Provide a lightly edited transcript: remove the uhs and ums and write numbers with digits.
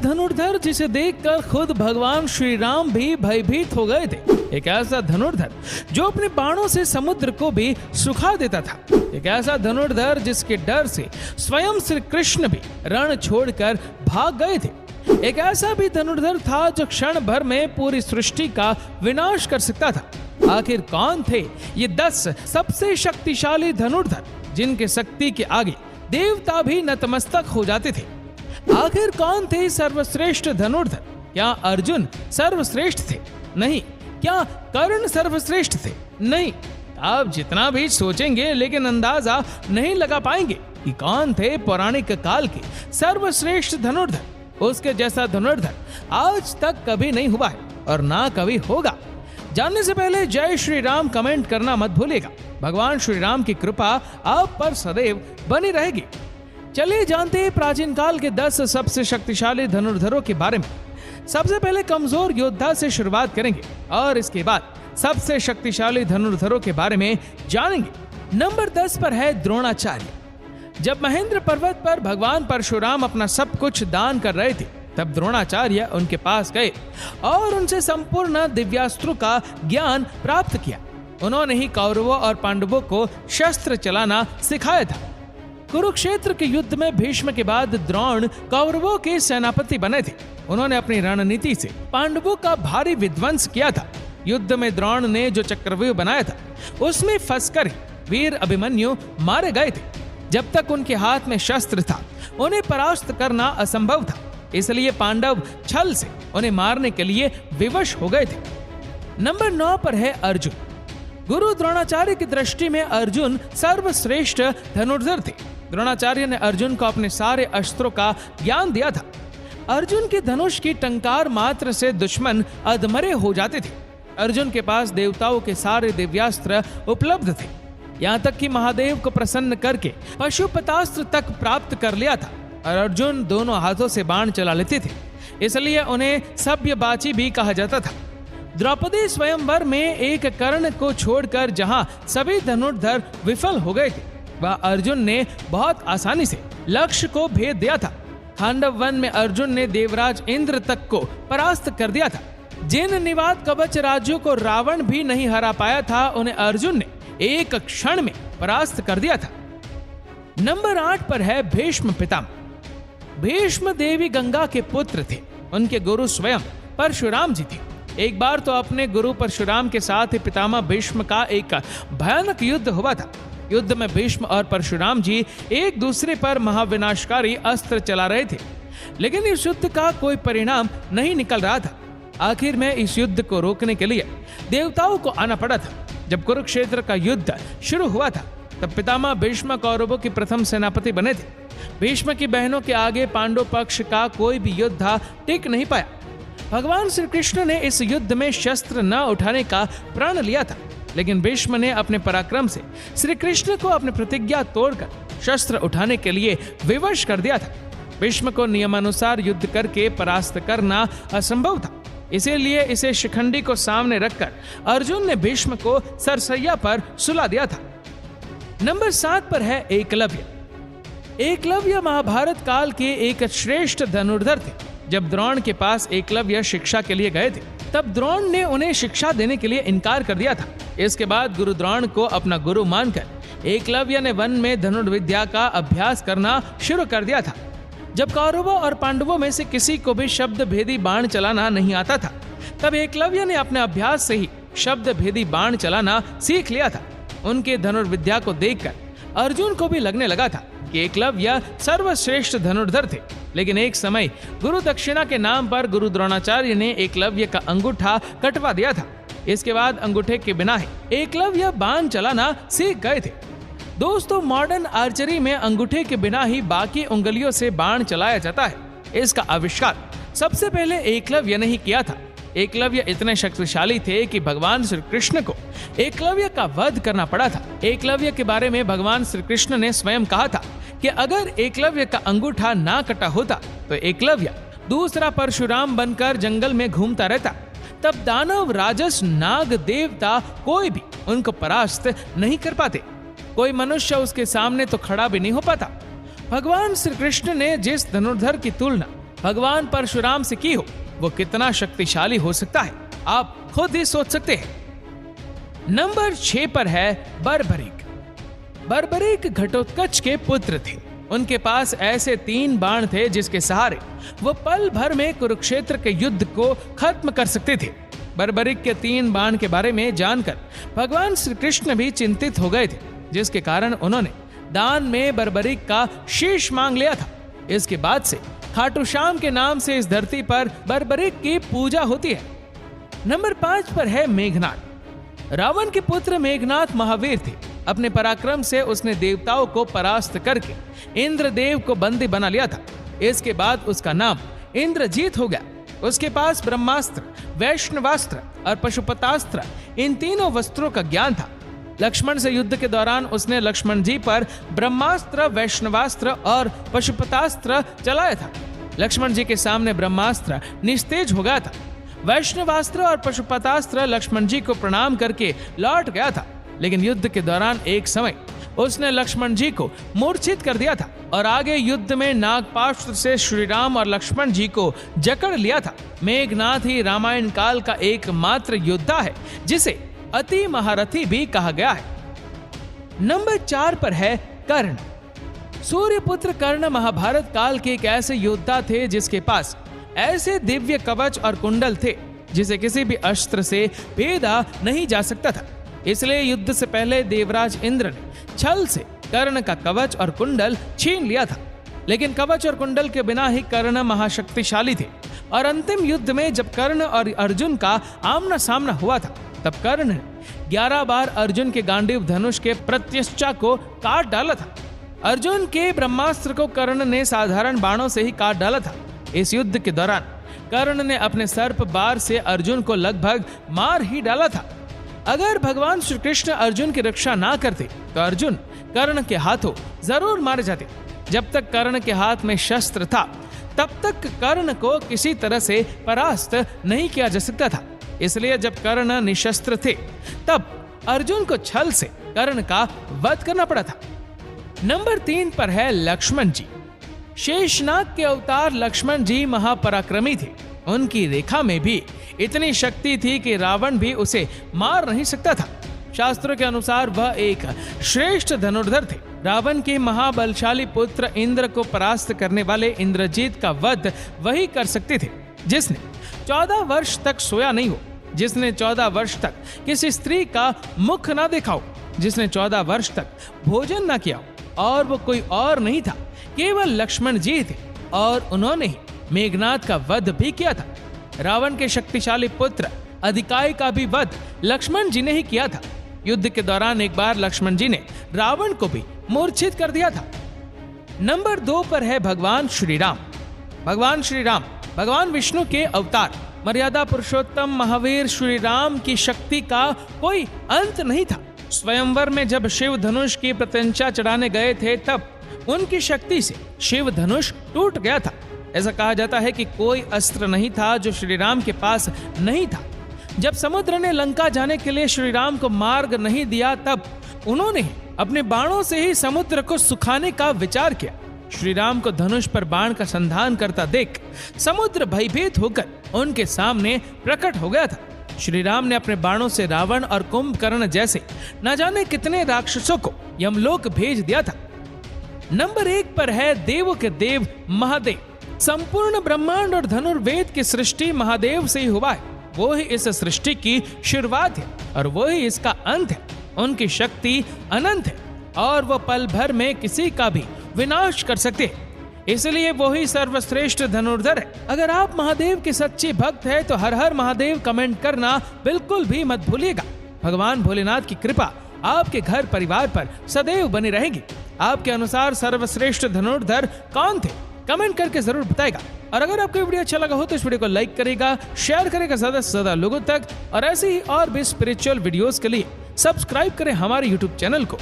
धनुर्धर जिसे देखकर खुद भगवान श्री राम भी भयभीत हो गए थे। एक ऐसा धनुर्धर जो अपने बाणों से समुद्र को भी सुखा देता था। एक ऐसा धनुर्धर जिसके डर से स्वयं श्री कृष्ण भी रण छोड़कर भाग गए थे। एक ऐसा भी धनुर्धर था जो क्षण भर में पूरी सृष्टि का विनाश कर सकता था। आखिर कौन थे ये 10 सबसे शक्तिशाली धनुर्धर जिनके शक्ति के आगे देवता भी नतमस्तक हो जाते थे? आखिर कौन थे सर्वश्रेष्ठ धनुर्धर? क्या अर्जुन सर्वश्रेष्ठ थे? नहीं। क्या कर्ण सर्वश्रेष्ठ थे? नहीं। आप जितना भी सोचेंगे लेकिन अंदाजा नहीं लगा पाएंगे कि कौन थे पौराणिक काल के सर्वश्रेष्ठ धनुर्धर। उसके जैसा धनुर्धर आज तक कभी नहीं हुआ है और ना कभी होगा। जानने से पहले जय श्री राम कमेंट करना मत भूलिएगा। भगवान श्री राम की कृपा आप पर सदैव बनी रहेगी। चलिए जानते हैं प्राचीन काल के 10 सबसे शक्तिशाली धनुर्धरों के बारे में। सबसे पहले कमजोर योद्धा से शुरुआत करेंगे और इसके बाद सबसे शक्तिशाली धनुर्धरों के बारे में जानेंगे। नंबर 10 पर है द्रोणाचार्य। जब महेंद्र पर्वत पर भगवान परशुराम अपना सब कुछ दान कर रहे थे तब द्रोणाचार्य उनके पास गए और उनसे संपूर्ण दिव्यास्त्रों का ज्ञान प्राप्त किया। उन्होंने ही कौरवों और पांडवों को शस्त्र चलाना सिखाया था। कुरुक्षेत्र के युद्ध में भीष्म के बाद द्रोण कौरवों के सेनापति बने थे। उन्होंने अपनी रणनीति से पांडवों का भारी विध्वंस किया था। युद्ध में द्रोण ने जो चक्रव्यूह बनाया था उसमें फंसकर ही वीर अभिमन्यु मारे गए थे। जब तक उनके हाथ में शस्त्र था उन्हें परास्त करना असंभव था, इसलिए पांडव छल से उन्हें मारने के लिए विवश हो गए थे। नंबर 9 पर है अर्जुन। गुरु द्रोणाचार्य की दृष्टि में अर्जुन सर्वश्रेष्ठ धनुर्धर थे। द्रोणाचार्य ने अर्जुन को अपने सारे अस्त्रों का ज्ञान दिया था। अर्जुन के धनुष की टंकार मात्र से दुश्मन अधमरे हो जाते थे। अर्जुन के पास देवताओं के सारे दिव्यास्त्र उपलब्ध थे, यहाँ तक कि महादेव को प्रसन्न करके पशुपतास्त्र तक प्राप्त कर लिया था। और अर्जुन दोनों हाथों से बाण चला लेते थे, इसलिए उन्हें सभ्यबाची भी कहा जाता था। द्रौपदी स्वयंवर में एक कर्ण को छोड़कर जहां सभी धनुर्धर विफल हो गए थे, वह अर्जुन ने बहुत आसानी से लक्ष्य को भेद दिया था। खांडव वन में अर्जुन ने देवराज इंद्र तक को परास्त कर दिया था। जिन निवात कवच राज्यों को रावण भी नहीं हरा पाया था, उन्हें अर्जुन ने एक क्षण में परास्त कर दिया था। नंबर 8 पर है भीष्म पितामह। भीष्म देवी गंगा के पुत्र थे। उनके गुरु स्वयं परशुराम जी थे। एक बार तो अपने गुरु परशुराम के साथ ही पितामह भीष्म का एक भयानक युद्ध हुआ था। युद्ध में भीष्म और परशुराम जी एक दूसरे पर महाविनाशकारी अस्त्र चला रहे थे, लेकिन इस युद्ध का कोई परिणाम नहीं निकल रहा था। आखिर में इस युद्ध को रोकने के लिए देवताओं को आना पड़ा था। जब कुरुक्षेत्र का युद्ध शुरू हुआ था तब पितामह भीष्म कौरवों के प्रथम सेनापति बने थे। भीष्म की बहनों के आगे पांडव पक्ष का कोई भी योद्धा टिक नहीं पाया। भगवान श्री कृष्ण ने इस युद्ध में शस्त्र न उठाने का प्रण लिया था, लेकिन भीष्म ने अपने पराक्रम से श्री कृष्ण को अपनी प्रतिज्ञा तोड़कर शस्त्र उठाने के लिए विवश कर दिया था। भीष्म को नियमानुसार युद्ध करके परास्त करना असंभव था, इसीलिए इसे शिखंडी को सामने रखकर अर्जुन ने भीष्म को सरसैया पर सुला दिया था। नंबर 7 पर है एकलव्य। एकलव्य महाभारत काल के एक श्रेष्ठ धनुर्धर थे। जब द्रोण के पास एकलव्य शिक्षा के लिए गए थे तब द्रोण ने उन्हें शिक्षा देने के लिए इनकार कर दिया था। इसके बाद गुरु द्रोण को अपना गुरु मानकर एकलव्य ने वन में धनुर्विद्या का अभ्यास करना शुरू कर दिया था। जब कौरवों और पांडवों में से किसी को भी शब्द भेदी बाण चलाना नहीं आता था, तब एकलव्य ने अपने अभ्यास से ही शब्द भेदी बाण चलाना सीख लिया था। उनके धनुर्विद्या को देखकर अर्जुन को भी लगने लगा था कि एकलव्य सर्वश्रेष्ठ धनुर्धर थे। लेकिन एक समय गुरु दक्षिणा के नाम पर गुरु द्रोणाचार्य ने एकलव्य का अंगूठा कटवा दिया था। इसके बाद अंगूठे के बिना ही एकलव्य बाण चलाना सीख गए थे। दोस्तों, मॉडर्न आर्चरी में अंगूठे के बिना ही बाकी उंगलियों से बाण चलाया जाता है। इसका आविष्कार सबसे पहले एकलव्य ने ही किया था। एकलव्य इतने शक्तिशाली थे कि भगवान श्री कृष्ण को एकलव्य का वध करना पड़ा था। एकलव्य के बारे में भगवान श्री कृष्ण ने स्वयं कहा था कि अगर एकलव्य का अंगूठा ना कटा होता तो एकलव्य दूसरा परशुराम बनकर जंगल में घूमता रहता। तब दानव, राजस, नाग, देवता कोई भी उनको परास्त नहीं कर पाते। कोई मनुष्य उसके सामने तो खड़ा भी नहीं हो पाता। भगवान श्री कृष्ण ने जिस धनुर्धर की तुलना भगवान परशुराम से की हो, वो कितना शक्तिशाली हो सकता है, आप खुद ही सोच सकते हैं। नंबर 6 पर है बर्बरीक। बर्बरीक घटोत्कच के पुत्र थे। उनके पास ऐसे 3 बाण थे जिसके सहारे वो पल भर में कुरुक्षेत्र के युद्ध को खत्म कर सकते थे। बर्बरीक के 3 बाण के बारे में जानकर भगवान श्री कृष्ण भी चिंतित हो गए थे, जिसके कारण उन्होंने दान में बर्बरीक का शीश मांग लिया था। इसके बाद से खाटू श्याम के नाम से इस धरती पर बर्बरीक की पूजा होती है। नंबर 5 पर है मेघनाद। रावण के पुत्र मेघनाद महावीर थे। अपने पराक्रम से उसने देवताओं को परास्त करके इंद्रदेव को बंदी बना लिया था। इसके बाद उसका नाम इंद्रजीत हो गया। उसके पास ब्रह्मास्त्र, वैष्णवास्त्र और पशुपतास्त्र, इन तीनों वस्त्रों का ज्ञान था। लक्ष्मण से युद्ध के दौरान उसने लक्ष्मण जी पर ब्रह्मास्त्र, वैष्णवास्त्र और पशुपतास्त्र चलाया था। लक्ष्मण जी के सामने ब्रह्मास्त्र निस्तेज हो गया था। वैष्णवास्त्र और पशुपतास्त्र लक्ष्मण जी को प्रणाम करके लौट गया था, लेकिन युद्ध के दौरान एक समय उसने लक्ष्मण जी को मूर्छित कर दिया था और आगे युद्ध में नागपास्त्र से श्री राम और लक्ष्मण जी को जकड़ लिया था। मेघनाद ही रामायण काल का एकमात्र योद्धा है जिसे अति महारथी भी कहा गया है। नंबर 4 पर है कर्ण। सूर्यपुत्र कर्ण महाभारत काल के एक ऐसे योद्धा थे जिसके पास ऐसे दिव्य कवच और कुंडल थे जिसे किसी भी अस्त्र से भेदा नहीं जा सकता था। इसलिए युद्ध से पहले देवराज इंद्र ने छल से कर्ण का कवच और कुंडल छीन लिया था। लेकिन कवच और कुंडल के बिना ही कर्ण महाशक्तिशाली थे और अंतिम युद्ध में जब कर्ण और अर्जुन का आमना सामना हुआ था तब कर्ण ने 11 बार अर्जुन के गांडीव धनुष के प्रत्यष्चा को काट डाला था। अर्जुन के ब्रह्मास्त्र को कर्ण ने साधारण बाणों से ही काट डाला था। इस युद्ध के दौरान कर्ण ने अपने सर्प बार से अर्जुन को लगभग मार ही डाला था। अगर भगवान श्री कृष्ण अर्जुन की रक्षा ना करते तो अर्जुन कर्ण के हाथों जरूर मारे जाते। जब तक कर्ण के हाथ में शस्त्र था तब तक कर्ण को किसी तरह से परास्त नहीं किया जा सकता था। इसलिए जब कर्ण निशस्त्र थे तब अर्जुन को छल से कर्ण का वध करना पड़ा था। नंबर 3 पर है लक्ष्मण जी। शेषनाग के अवतार लक्ष्मण जी महापराक्रमी थे। उनकी रेखा में भी इतनी शक्ति थी कि रावण भी उसे मार नहीं सकता था। शास्त्रों के अनुसार वह एक श्रेष्ठ धनुर्धर थे। रावण के महाबलशाली पुत्र इंद्र को परास्त करने वाले इंद्रजीत का वध वही कर सकते थे जिसने 14 वर्ष तक सोया नहीं हो, जिसने 14 वर्ष तक किसी स्त्री का मुख ना देखा हो, जिसने 14 वर्ष तक भोजन ना किया हो, और वो कोई और नहीं था, केवल लक्ष्मण जी थे और उन्होंने ही मेघनाद का वध भी किया था। रावण के शक्तिशाली पुत्र अधिकाई का भी वध लक्ष्मण जी ने ही किया था। युद्ध के दौरान एक बार लक्ष्मण जी ने रावण को भी मूर्छित कर दिया था। नंबर 2 पर है भगवान श्री राम। भगवान श्री राम भगवान विष्णु के अवतार, मर्यादा पुरुषोत्तम महावीर श्री राम की शक्ति का कोई अंत नहीं था। स्वयंवर में जब शिव धनुष की प्रत्यंचा चढ़ाने गए थे तब उनकी शक्ति से शिव धनुष टूट गया था। ऐसा कहा जाता है कि कोई अस्त्र नहीं था जो श्री राम के पास नहीं था। जब समुद्र ने लंका जाने के लिए श्री राम को मार्ग नहीं दिया तब उन्होंने अपने बाणों से ही समुद्र को सुखाने का विचार किया। श्री राम को धनुष पर बाण का संधान करता देख समुद्र भयभीत होकर उनके सामने प्रकट हो गया था। श्री राम ने अपने बाणों से रावण और कुंभकर्ण जैसे न जाने कितने राक्षसों को यमलोक भेज दिया था। नंबर 1 पर है देवों के देव महादेव। संपूर्ण ब्रह्मांड और धनुर्वेद की सृष्टि महादेव से ही हुआ है। वो ही इस सृष्टि की शुरुआत है और वो ही इसका अंत है। उनकी शक्ति अनंत है और वो पल भर में किसी का भी विनाश कर सकते हैं। इसलिए वो ही सर्वश्रेष्ठ धनुर्धर है। अगर आप महादेव के सच्चे भक्त हैं तो हर हर महादेव कमेंट करना बिल्कुल भी मत भूलिएगा। भगवान भोलेनाथ की कृपा आपके घर परिवार पर सदैव बनी रहेगी। आपके अनुसार सर्वश्रेष्ठ धनुर्धर कौन थे? कमेंट करके जरूर बताएगा। और अगर आपको वीडियो अच्छा लगा हो तो इस वीडियो को लाइक करेगा, शेयर करेगा ज्यादा से ज्यादा लोगों तक, और ऐसे ही और भी स्पिरिचुअल वीडियोस के लिए सब्सक्राइब करें हमारे यूट्यूब चैनल को।